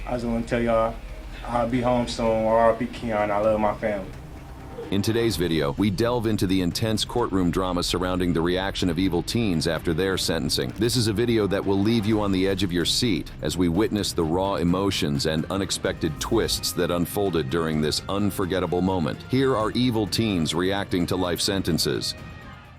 I just want to tell y'all I'll be home soon. R.I.P. Keon. I love my family. In today's video, we delve into the intense courtroom drama surrounding the reaction of evil teens after their sentencing. This is a video that will leave you on the edge of your seat as we witness the raw emotions and unexpected twists that unfolded during this unforgettable moment. Here are evil teens reacting to life sentences.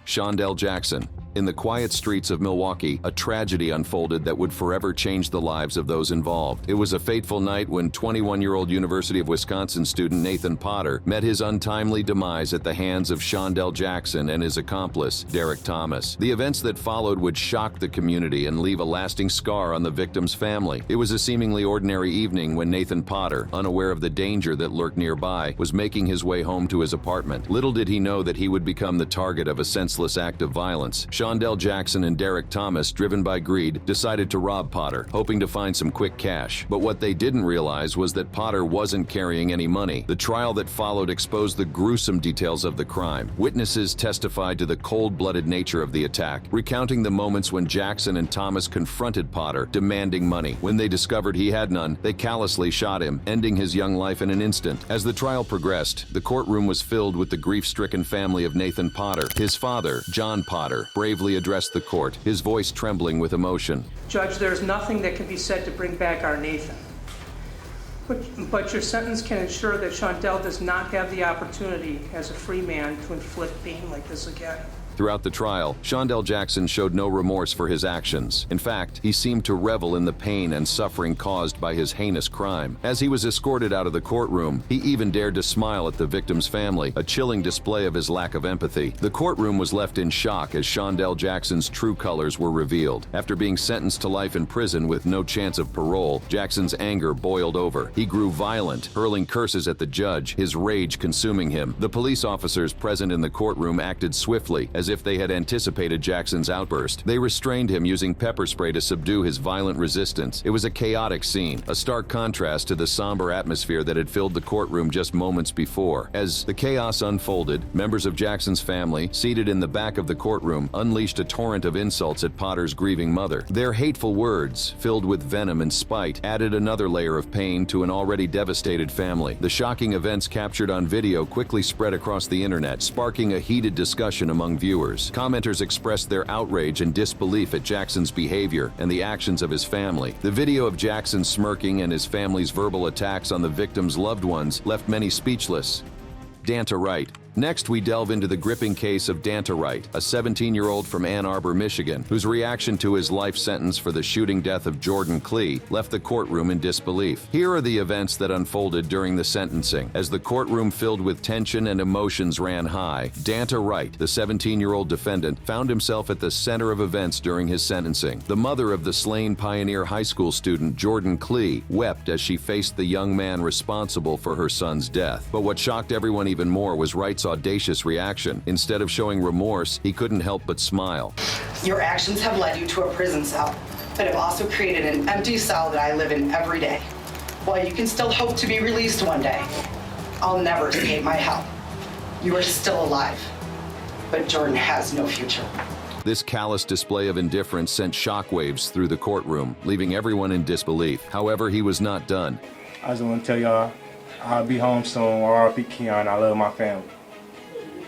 Shondell Jackson. In the quiet streets of Milwaukee, a tragedy unfolded that would forever change the lives of those involved. It was a fateful night when 21-year-old University of Wisconsin student Nathan Potter met his untimely demise at the hands of Shondell Jackson and his accomplice, Derek Thomas. The events that followed would shock the community and leave a lasting scar on the victim's family. It was a seemingly ordinary evening when Nathan Potter, unaware of the danger that lurked nearby, was making his way home to his apartment. Little did he know that he would become the target of a senseless act of violence. Shondell Jackson and Derek Thomas, driven by greed, decided to rob Potter, hoping to find some quick cash. But what they didn't realize was that Potter wasn't carrying any money. The trial that followed exposed the gruesome details of the crime. Witnesses testified to the cold-blooded nature of the attack, recounting the moments when Jackson and Thomas confronted Potter, demanding money. When they discovered he had none, they callously shot him, ending his young life in an instant. As the trial progressed, the courtroom was filled with the grief-stricken family of Nathan Potter. His father, John Potter, bravely addressed the court, his voice trembling with emotion. Judge, there's nothing that can be said to bring back our Nathan. But your sentence can ensure that Shondell does not have the opportunity as a free man to inflict pain like this again. Throughout the trial, Shondell Jackson showed no remorse for his actions. In fact, he seemed to revel in the pain and suffering caused by his heinous crime. As he was escorted out of the courtroom, he even dared to smile at the victim's family, a chilling display of his lack of empathy. The courtroom was left in shock as Shondell Jackson's true colors were revealed. After being sentenced to life in prison with no chance of parole, Jackson's anger boiled over. He grew violent, hurling curses at the judge, his rage consuming him. The police officers present in the courtroom acted swiftly, as if they had anticipated Jackson's outburst. They restrained him using pepper spray to subdue his violent resistance. It was a chaotic scene, a stark contrast to the somber atmosphere that had filled the courtroom just moments before. As the chaos unfolded, members of Jackson's family, seated in the back of the courtroom, unleashed a torrent of insults at Potter's grieving mother. Their hateful words, filled with venom and spite, added another layer of pain to an already devastated family. The shocking events captured on video quickly spread across the internet, sparking a heated discussion among viewers. Commenters expressed their outrage and disbelief at Jackson's behavior and the actions of his family. The video of Jackson smirking and his family's verbal attacks on the victim's loved ones left many speechless. Dantri Wright. Next, we delve into the gripping case of Dantri Wright, a 17-year-old from Ann Arbor, Michigan, whose reaction to his life sentence for the shooting death of Jordan Klee left the courtroom in disbelief. Here are the events that unfolded during the sentencing. As the courtroom filled with tension and emotions ran high, Dantri Wright, the 17-year-old defendant, found himself at the center of events during his sentencing. The mother of the slain Pioneer High School student Jordan Klee wept as she faced the young man responsible for her son's death. But what shocked everyone even more was Wright's audacious reaction. Instead of showing remorse, he couldn't help but smile. Your actions have led you to a prison cell, but have also created an empty cell that I live in every day. While you can still hope to be released one day, I'll never escape my hell. You are still alive, but Jordan has no future. This callous display of indifference sent shockwaves through the courtroom, leaving everyone in disbelief. However, he was not done. I just want to tell y'all I'll be home soon. R.I.P. Keon. I love my family.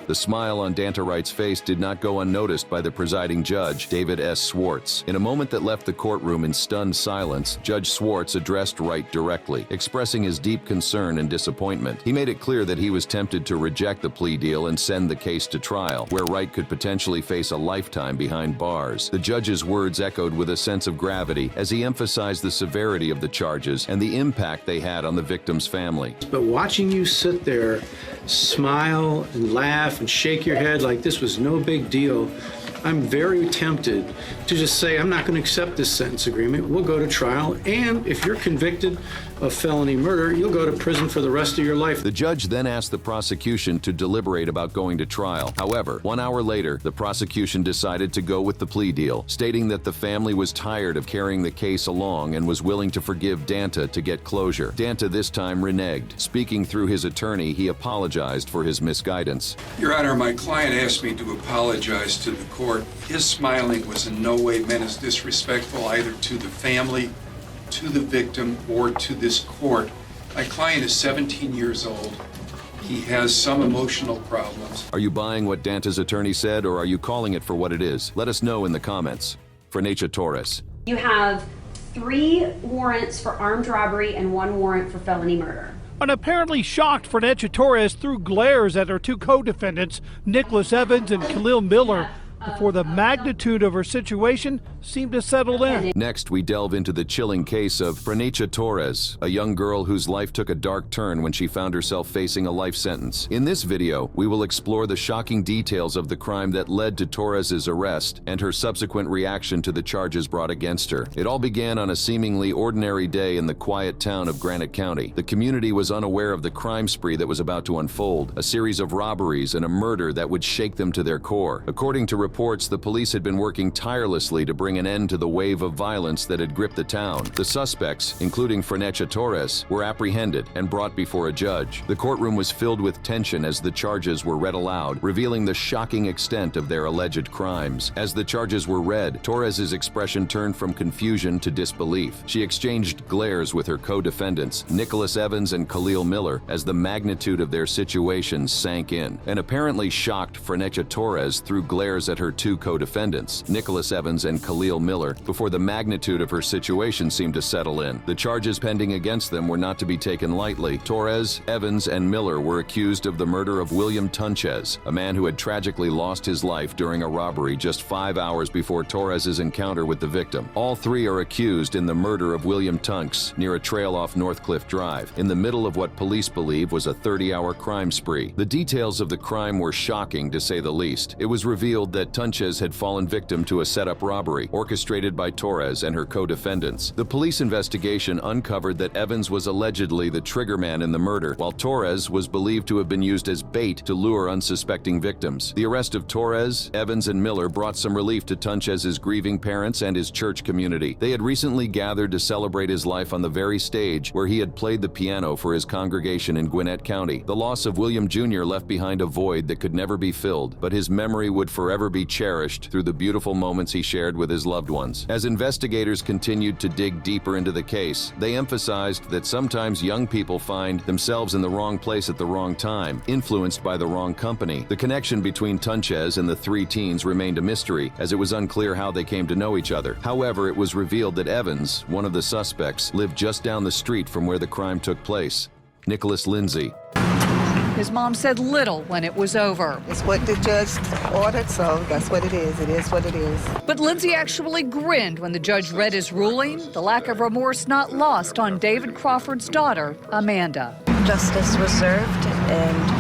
The smile on Dantri Wright's face did not go unnoticed by the presiding judge, David S. Swartz. In a moment that left the courtroom in stunned silence, Judge Swartz addressed Wright directly, expressing his deep concern and disappointment. He made it clear that he was tempted to reject the plea deal and send the case to trial, where Wright could potentially face a lifetime behind bars. The judge's words echoed with a sense of gravity as he emphasized the severity of the charges and the impact they had on the victim's family. But watching you sit there, smile and laugh and shake your head like this was no big deal, I'm very tempted to just say, I'm not going to accept this sentence agreement. We'll go to trial, and if you're convicted of felony murder, you'll go to prison for the rest of your life. The judge then asked the prosecution to deliberate about going to trial. However, 1 hour later, the prosecution decided to go with the plea deal, stating that the family was tired of carrying the case along and was willing to forgive Dantri to get closure. Dantri this time reneged. Speaking through his attorney, he apologized for his misguidance. Your Honor, my client asked me to apologize to the court. His smiling was in no way meant as disrespectful either to the family to the victim or to this court. My client is 17 years old. He has some emotional problems. Are you buying what Danta's attorney said, or are you calling it for what it is? Let us know in the comments. Feta Torres. You have 3 warrants for armed robbery and 1 warrant for felony murder. An apparently shocked Feta Torres threw glares at her 2 co-defendants, Nicholas Evans and Khalil Miller, before the magnitude of her situation seemed to settle in. Next, we delve into the chilling case of Feta Torres, a young girl whose life took a dark turn when she found herself facing a life sentence. In this video, we will explore the shocking details of the crime that led to Torres's arrest and her subsequent reaction to the charges brought against her. It all began on a seemingly ordinary day in the quiet town of Granite County. The community was unaware of the crime spree that was about to unfold, a series of robberies and a murder that would shake them to their core. According to reports, the police had been working tirelessly to bring an end to the wave of violence that had gripped the town. The suspects, including Feta Torres, were apprehended and brought before a judge. The courtroom was filled with tension as the charges were read aloud, revealing the shocking extent of their alleged crimes. As the charges were read, Torres's expression turned from confusion to disbelief. She exchanged glares with her co-defendants, Nicholas Evans and Khalil Miller, as the magnitude of their situations sank in. An apparently shocked Feta Torres threw glares at her 2 co-defendants, Nicholas Evans and Khalil Miller, before the magnitude of her situation seemed to settle in. The charges pending against them were not to be taken lightly. Torres, Evans, and Miller were accused of the murder of William Tunches, a man who had tragically lost his life during a robbery just 5 hours before Torres's encounter with the victim. All 3 are accused in the murder of William Tunks near a trail off Northcliffe Drive, in the middle of what police believe was a 30-hour crime spree. The details of the crime were shocking, to say the least. It was revealed that Tunches had fallen victim to a set-up robbery, orchestrated by Torres and her co-defendants. The police investigation uncovered that Evans was allegedly the triggerman in the murder, while Torres was believed to have been used as bait to lure unsuspecting victims. The arrest of Torres, Evans, and Miller brought some relief to Tunches's grieving parents and his church community. They had recently gathered to celebrate his life on the very stage where he had played the piano for his congregation in Gwinnett County. The loss of William Jr. left behind a void that could never be filled, but his memory would forever be cherished through the beautiful moments he shared with his loved ones. As investigators continued to dig deeper into the case, they emphasized that sometimes young people find themselves in the wrong place at the wrong time, influenced by the wrong company. The connection between Tunches and the 3 teens remained a mystery, as it was unclear how they came to know each other. However, it was revealed that Evans, one of the suspects, lived just down the street from where the crime took place. Nicholas Lindsay. His mom said little when it was over. It's what the judge ordered, so that's what it is. It is what it is. But Lindsay actually grinned when the judge read his ruling, the lack of remorse not lost on David Crawford's daughter, Amanda. Justice was served, and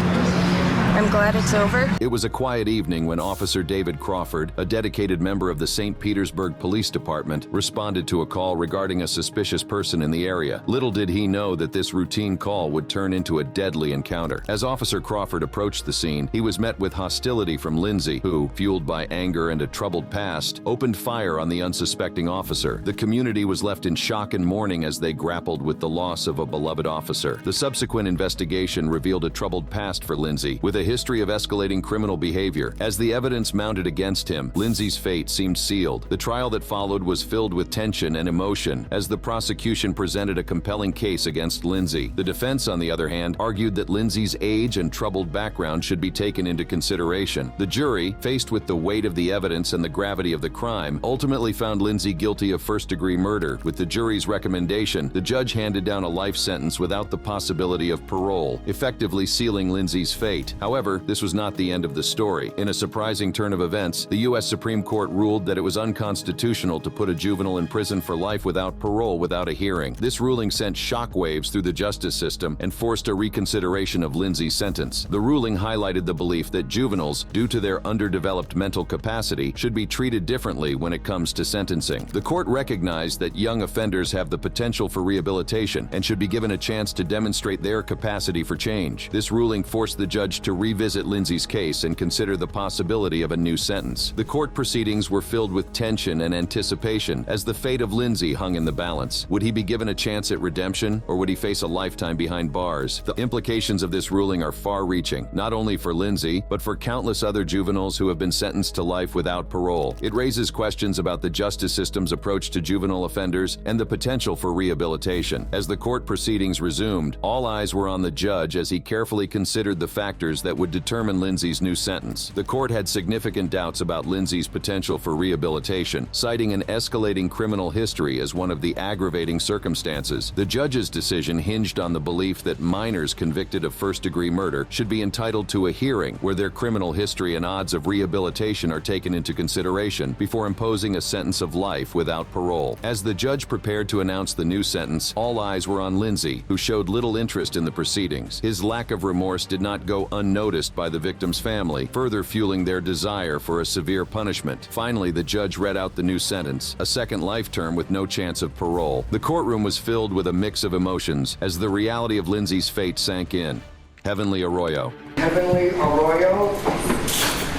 I'm glad it's over. It was a quiet evening when Officer David Crawford, a dedicated member of the St. Petersburg Police Department, responded to a call regarding a suspicious person in the area. Little did he know that this routine call would turn into a deadly encounter. As Officer Crawford approached the scene, he was met with hostility from Lindsay, who, fueled by anger and a troubled past, opened fire on the unsuspecting officer. The community was left in shock and mourning as they grappled with the loss of a beloved officer. The subsequent investigation revealed a troubled past for Lindsay, with a history of escalating criminal behavior. As the evidence mounted against him, Lindsay's fate seemed sealed. The trial that followed was filled with tension and emotion as the prosecution presented a compelling case against Lindsay. The defense, on the other hand, argued that Lindsay's age and troubled background should be taken into consideration. The jury, faced with the weight of the evidence and the gravity of the crime, ultimately found Lindsay guilty of first-degree murder. With the jury's recommendation, the judge handed down a life sentence without the possibility of parole, effectively sealing Lindsay's fate. However, this was not the end of the story. In a surprising turn of events, the U.S. Supreme Court ruled that it was unconstitutional to put a juvenile in prison for life without parole without a hearing. This ruling sent shockwaves through the justice system and forced a reconsideration of Lindsay's sentence. The ruling highlighted the belief that juveniles, due to their underdeveloped mental capacity, should be treated differently when it comes to sentencing. The court recognized that young offenders have the potential for rehabilitation and should be given a chance to demonstrate their capacity for change. This ruling forced the judge to revisit Lindsay's case and consider the possibility of a new sentence. The court proceedings were filled with tension and anticipation as the fate of Lindsay hung in the balance. Would he be given a chance at redemption, or would he face a lifetime behind bars? The implications of this ruling are far-reaching, not only for Lindsay, but for countless other juveniles who have been sentenced to life without parole. It raises questions about the justice system's approach to juvenile offenders and the potential for rehabilitation. As the court proceedings resumed, all eyes were on the judge as he carefully considered the factors that would determine Lindsay's new sentence. The court had significant doubts about Lindsay's potential for rehabilitation, citing an escalating criminal history as one of the aggravating circumstances. The judge's decision hinged on the belief that minors convicted of first-degree murder should be entitled to a hearing where their criminal history and odds of rehabilitation are taken into consideration before imposing a sentence of life without parole. As the judge prepared to announce the new sentence, all eyes were on Lindsay, who showed little interest in the proceedings. His lack of remorse did not go unnoticed by the victim's family, further fueling their desire for a severe punishment. Finally, the judge read out the new sentence, a second life term with no chance of parole. The courtroom was filled with a mix of emotions as the reality of Lindsay's fate sank in. Heavenly Aroyo. Heavenly Aroyo.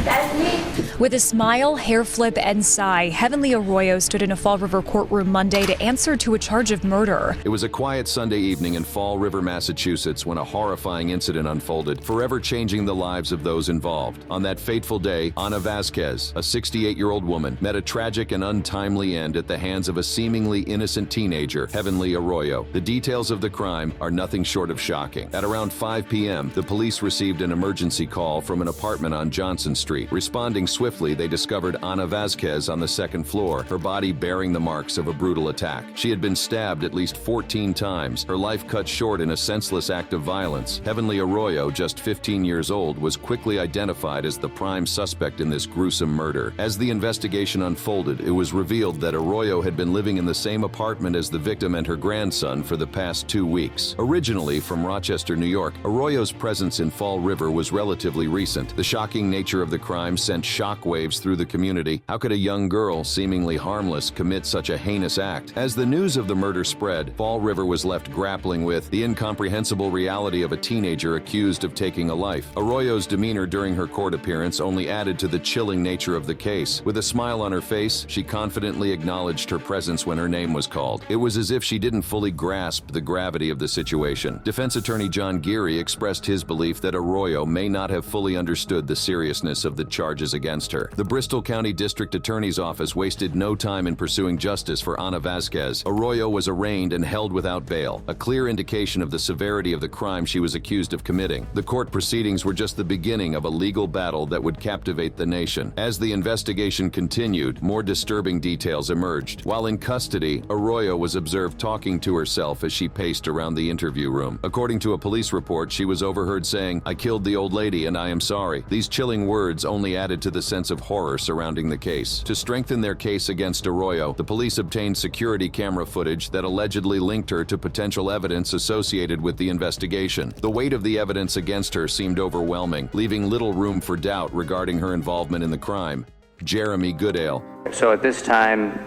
That's me. With a smile, hair flip, and sigh, Heavenly Aroyo stood in a Fall River courtroom Monday to answer to a charge of murder. It was a quiet Sunday evening in Fall River, Massachusetts, when a horrifying incident unfolded, forever changing the lives of those involved. On that fateful day, Ana Vasquez, a 68-year-old woman, met a tragic and untimely end at the hands of a seemingly innocent teenager, Heavenly Aroyo. The details of the crime are nothing short of shocking. At around 5 p.m., the police received an emergency call from an apartment on Johnson Street. Responding swiftly, they discovered Ana Vasquez on the second floor, her body bearing the marks of a brutal attack. She had been stabbed at least 14 times, her life cut short in a senseless act of violence. Heavenly Aroyo, just 15 years old, was quickly identified as the prime suspect in this gruesome murder. As the investigation unfolded, it was revealed that Aroyo had been living in the same apartment as the victim and her grandson for the past 2 weeks. Originally from Rochester, New York, Aroyo's presence in Fall River was relatively recent. The shocking nature of the crime sent shockwaves through the community. How could a young girl, seemingly harmless, commit such a heinous act? As the news of the murder spread, Fall River was left grappling with the incomprehensible reality of a teenager accused of taking a life. Aroyo's demeanor during her court appearance only added to the chilling nature of the case. With a smile on her face, she confidently acknowledged her presence when her name was called. It was as if she didn't fully grasp the gravity of the situation. Defense attorney John Geary expressed his belief that Aroyo may not have fully understood the seriousness of the charges against her. The Bristol County District Attorney's Office wasted no time in pursuing justice for Ana Vasquez. Aroyo was arraigned and held without bail, a clear indication of the severity of the crime she was accused of committing. The court proceedings were just the beginning of a legal battle that would captivate the nation. As the investigation continued, more disturbing details emerged. While in custody, Aroyo was observed talking to herself as she paced around the interview room. According to a police report, she was overheard saying, "I killed the old lady and I am sorry." These chilling words only added to the sense of horror surrounding the case. To strengthen their case against Aroyo, the police obtained security camera footage that allegedly linked her to potential evidence associated with the investigation. The weight of the evidence against her seemed overwhelming, leaving little room for doubt regarding her involvement in the crime. Jeremy Goodale. So at this time,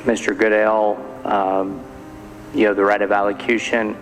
Mr. Goodale, you have the right of allocution.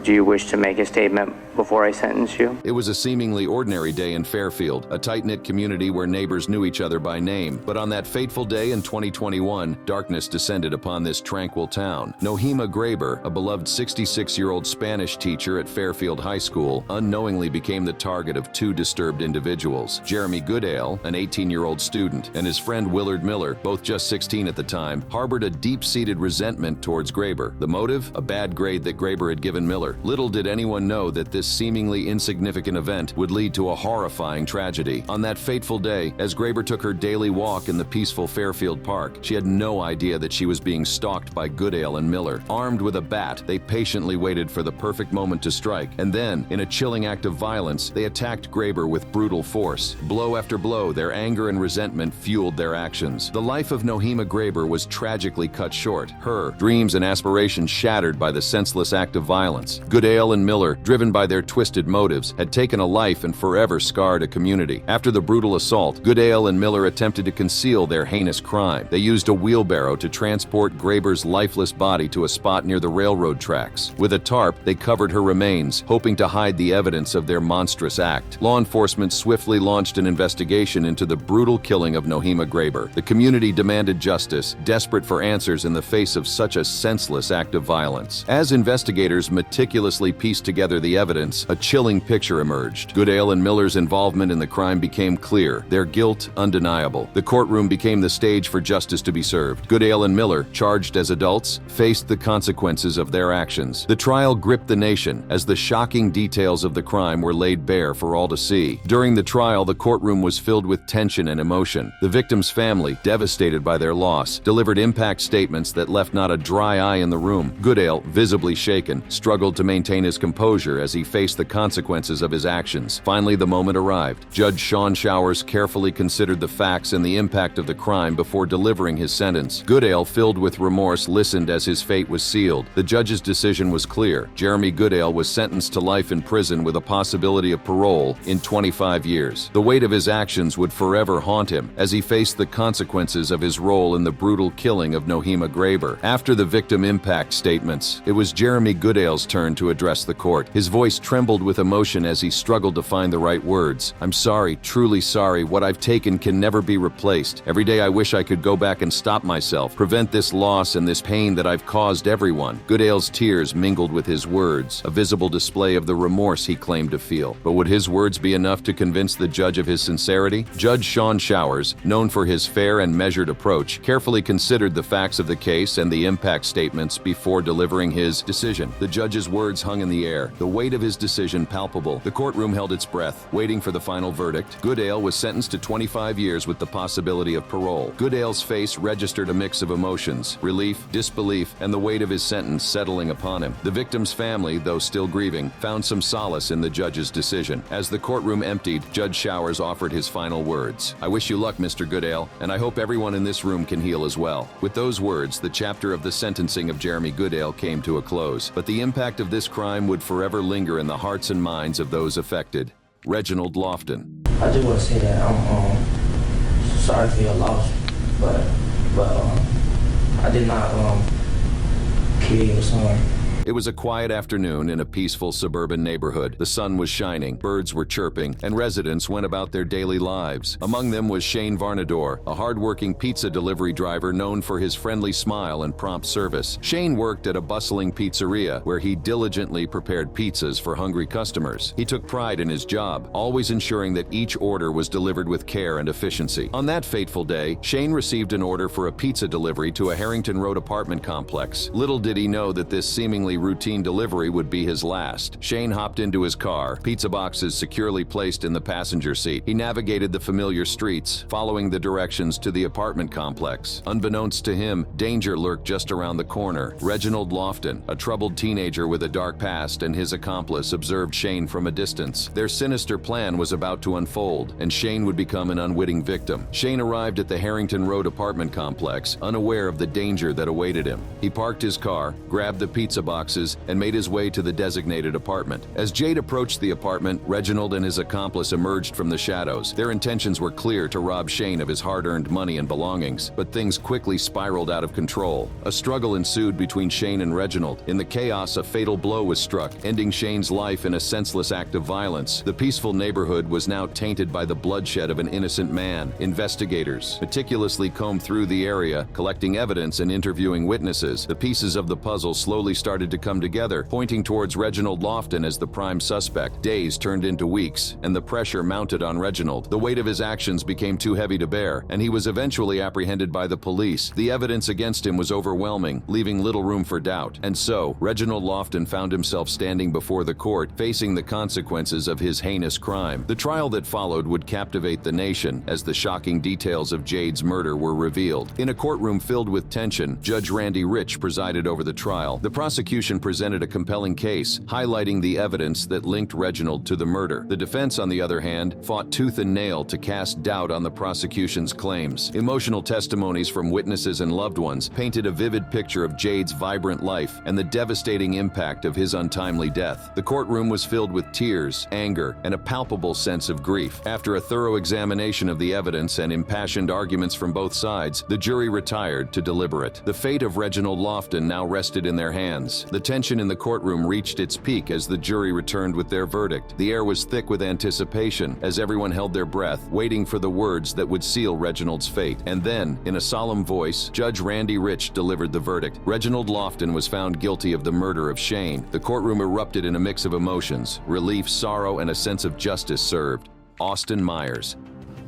Do you wish to make a statement before I sentence you? It was a seemingly ordinary day in Fairfield, a tight-knit community where neighbors knew each other by name. But on that fateful day in 2021, darkness descended upon this tranquil town. Nohema Graber, a beloved 66-year-old Spanish teacher at Fairfield High School, unknowingly became the target of 2 disturbed individuals. Jeremy Goodale, an 18-year-old student, and his friend Willard Miller, both just 16 at the time, harbored a deep-seated resentment towards Graber. The motive? A bad grade that Graber had given Miller. Little did anyone know that this seemingly insignificant event would lead to a horrifying tragedy. On that fateful day, as Graber took her daily walk in the peaceful Fairfield Park, she had no idea that she was being stalked by Goodale and Miller. Armed with a bat, they patiently waited for the perfect moment to strike, and then, in a chilling act of violence, they attacked Graber with brutal force. Blow after blow, their anger and resentment fueled their actions. The life of Nohema Graber was tragically cut short, her dreams and aspirations shattered by the senseless act act of violence. Goodale and Miller, driven by their twisted motives, had taken a life and forever scarred a community. After the brutal assault, Goodale and Miller attempted to conceal their heinous crime. They used a wheelbarrow to transport Graber's lifeless body to a spot near the railroad tracks. With a tarp, they covered her remains, hoping to hide the evidence of their monstrous act. Law enforcement swiftly launched an investigation into the brutal killing of Nohema Graber. The community demanded justice, desperate for answers in the face of such a senseless act of violence. As investigators meticulously pieced together the evidence, a chilling picture emerged. Goodale and Miller's involvement in the crime became clear, their guilt undeniable. The courtroom became the stage for justice to be served. Goodale and Miller, charged as adults, faced the consequences of their actions. The trial gripped the nation as the shocking details of the crime were laid bare for all to see. During the trial, the courtroom was filled with tension and emotion. The victim's family, devastated by their loss, delivered impact statements that left not a dry eye in the room. Goodale, visibly shaken, struggled to maintain his composure as he faced the consequences of his actions. Finally, the moment arrived. Judge Sean Showers carefully considered the facts and the impact of the crime before delivering his sentence. Goodale, filled with remorse, listened as his fate was sealed. The judge's decision was clear. Jeremy Goodale was sentenced to life in prison with a possibility of parole in 25 years. The weight of his actions would forever haunt him as he faced the consequences of his role in the brutal killing of Nohema Graber. After the victim impact statements, it was Jeremy Goodale's turn to address the court. His voice trembled with emotion as he struggled to find the right words. "I'm sorry, truly sorry. What I've taken can never be replaced. Every day I wish I could go back and stop myself, prevent this loss and this pain that I've caused everyone." Goodale's tears mingled with his words, a visible display of the remorse he claimed to feel. But would his words be enough to convince the judge of his sincerity? Judge Sean Showers, known for his fair and measured approach, carefully considered the facts of the case and the impact statements before delivering his decision. The judge's words hung in the air, the weight of his decision palpable. The courtroom held its breath, waiting for the final verdict. Goodale was sentenced to 25 years with the possibility of parole. Goodale's face registered a mix of emotions, relief, disbelief, and the weight of his sentence settling upon him. The victim's family, though still grieving, found some solace in the judge's decision. As the courtroom emptied, Judge Showers offered his final words. "I wish you luck, Mr. Goodale, and I hope everyone in this room can heal as well." With those words, the chapter of the sentencing of Jeremy Goodale came to a close, but the impact of this crime would forever linger in the hearts and minds of those affected. Reginald Lofton. I just want to say that I'm sorry for your loss, but I did not kill your son. It was a quiet afternoon in a peaceful suburban neighborhood. The sun was shining, birds were chirping, and residents went about their daily lives. Among them was Shane Varnador, a hard-working pizza delivery driver known for his friendly smile and prompt service. Shane worked at a bustling pizzeria where he diligently prepared pizzas for hungry customers. He took pride in his job, always ensuring that each order was delivered with care and efficiency. On that fateful day, Shane received an order for a pizza delivery to a Harrington Road apartment complex. Little did he know that this seemingly routine delivery would be his last. Shane hopped into his car, pizza boxes securely placed in the passenger seat. He navigated the familiar streets, following the directions to the apartment complex. Unbeknownst to him, danger lurked just around the corner. Reginald Lofton, a troubled teenager with a dark past, and his accomplice observed Shane from a distance. Their sinister plan was about to unfold, and Shane would become an unwitting victim. Shane arrived at the Harrington Road apartment complex, unaware of the danger that awaited him. He parked his car, grabbed the pizza box, and made his way to the designated apartment. As Jade approached the apartment, Reginald and his accomplice emerged from the shadows. Their intentions were clear: to rob Shane of his hard-earned money and belongings. But things quickly spiraled out of control. A struggle ensued between Shane and Reginald. In the chaos, a fatal blow was struck, ending Shane's life in a senseless act of violence. The peaceful neighborhood was now tainted by the bloodshed of an innocent man. Investigators meticulously combed through the area, collecting evidence and interviewing witnesses. The pieces of the puzzle slowly started to come together, pointing towards Reginald Lofton as the prime suspect. Days turned into weeks, and the pressure mounted on Reginald. The weight of his actions became too heavy to bear, and he was eventually apprehended by the police. The evidence against him was overwhelming, leaving little room for doubt. And so, Reginald Lofton found himself standing before the court, facing the consequences of his heinous crime. The trial that followed would captivate the nation as the shocking details of Jade's murder were revealed. In a courtroom filled with tension, Judge Randy Rich presided over the trial. The prosecution prosecution presented a compelling case, highlighting the evidence that linked Reginald to the murder. The defense, on the other hand, fought tooth and nail to cast doubt on the prosecution's claims. Emotional testimonies from witnesses and loved ones painted a vivid picture of Jade's vibrant life and the devastating impact of his untimely death. The courtroom was filled with tears, anger, and a palpable sense of grief. After a thorough examination of the evidence and impassioned arguments from both sides, the jury retired to deliberate. The fate of Reginald Lofton now rested in their hands. The tension in the courtroom reached its peak as the jury returned with their verdict. The air was thick with anticipation as everyone held their breath, waiting for the words that would seal Reginald's fate. And then, in a solemn voice, Judge Randy Rich delivered the verdict. Reginald Lofton was found guilty of the murder of Shane. The courtroom erupted in a mix of emotions. Relief, sorrow, and a sense of justice served. Austin Meyers.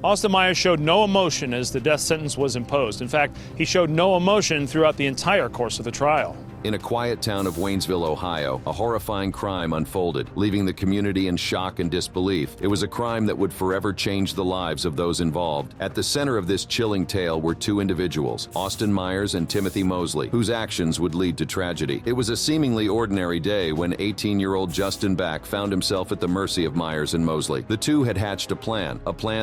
Austin Meyers showed no emotion as the death sentence was imposed. In fact, he showed no emotion throughout the entire course of the trial. In a quiet town of Waynesville, Ohio, a horrifying crime unfolded, leaving the community in shock and disbelief. It was a crime that would forever change the lives of those involved. At the center of this chilling tale were two individuals, Austin Meyers and Timothy Mosley, whose actions would lead to tragedy. It was a seemingly ordinary day when 18-year-old Justin Back found himself at the mercy of Meyers and Mosley. The two had hatched a plan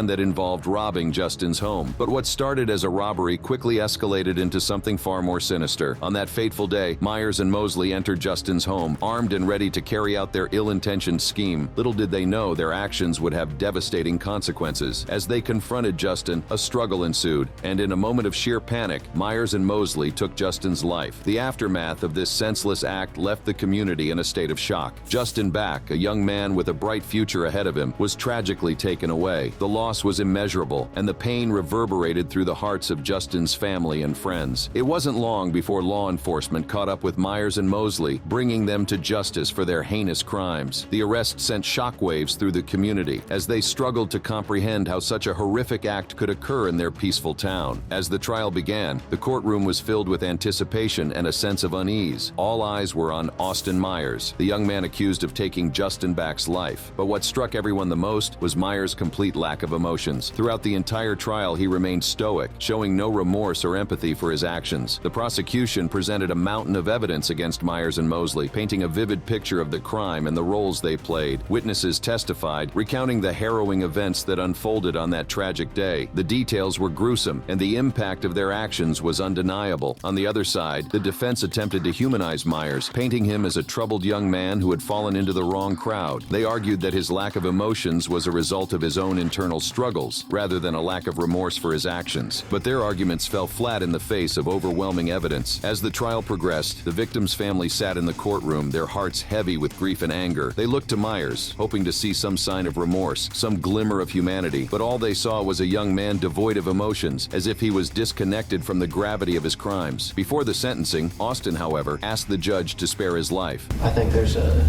that involved robbing Justin's home. But what started as a robbery quickly escalated into something far more sinister. On that fateful day, Meyers and Mosley entered Justin's home, armed and ready to carry out their ill-intentioned scheme. Little did they know their actions would have devastating consequences. As they confronted Justin, a struggle ensued, and in a moment of sheer panic, Meyers and Mosley took Justin's life. The aftermath of this senseless act left the community in a state of shock. Justin Back, a young man with a bright future ahead of him, was tragically taken away. The loss was immeasurable, and the pain reverberated through the hearts of Justin's family and friends. It wasn't long before law enforcement caught up with Meyers and Mosley, bringing them to justice for their heinous crimes. The arrest sent shockwaves through the community as they struggled to comprehend how such a horrific act could occur in their peaceful town. As the trial began, the courtroom was filled with anticipation and a sense of unease. All eyes were on Austin Meyers, the young man accused of taking Justin Back's life. But what struck everyone the most was Meyers' complete lack of emotions. Throughout the entire trial, he remained stoic, showing no remorse or empathy for his actions. The prosecution presented a mountain of evidence against Meyers and Mosley, painting a vivid picture of the crime and the roles they played. Witnesses testified, recounting the harrowing events that unfolded on that tragic day. The details were gruesome, and the impact of their actions was undeniable. On the other side, the defense attempted to humanize Meyers, painting him as a troubled young man who had fallen into the wrong crowd. They argued that his lack of emotions was a result of his own internal struggles, rather than a lack of remorse for his actions. But their arguments fell flat in the face of overwhelming evidence. As the trial progressed, the victim's family sat in the courtroom, their hearts heavy with grief and anger. They looked to Meyers, hoping to see some sign of remorse, some glimmer of humanity, but all they saw was a young man devoid of emotions, as if he was disconnected from the gravity of his crimes. Before the sentencing, Austin, however, asked the judge to spare his life. I think there's a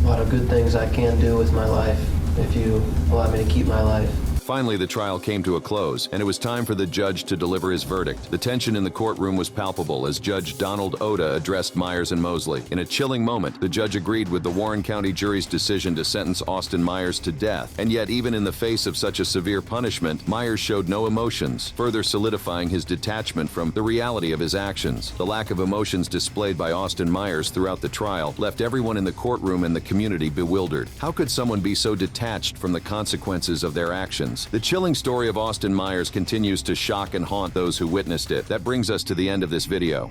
lot of good things I can do with my life if you allow me to keep my life. Finally, the trial came to a close, and it was time for the judge to deliver his verdict. The tension in the courtroom was palpable as Judge Donald Oda addressed Meyers and Mosley. In a chilling moment, the judge agreed with the Warren County jury's decision to sentence Austin Meyers to death. And yet, even in the face of such a severe punishment, Meyers showed no emotions, further solidifying his detachment from the reality of his actions. The lack of emotions displayed by Austin Meyers throughout the trial left everyone in the courtroom and the community bewildered. How could someone be so detached from the consequences of their actions? The chilling story of Austin Meyers continues to shock and haunt those who witnessed it. That brings us to the end of this video.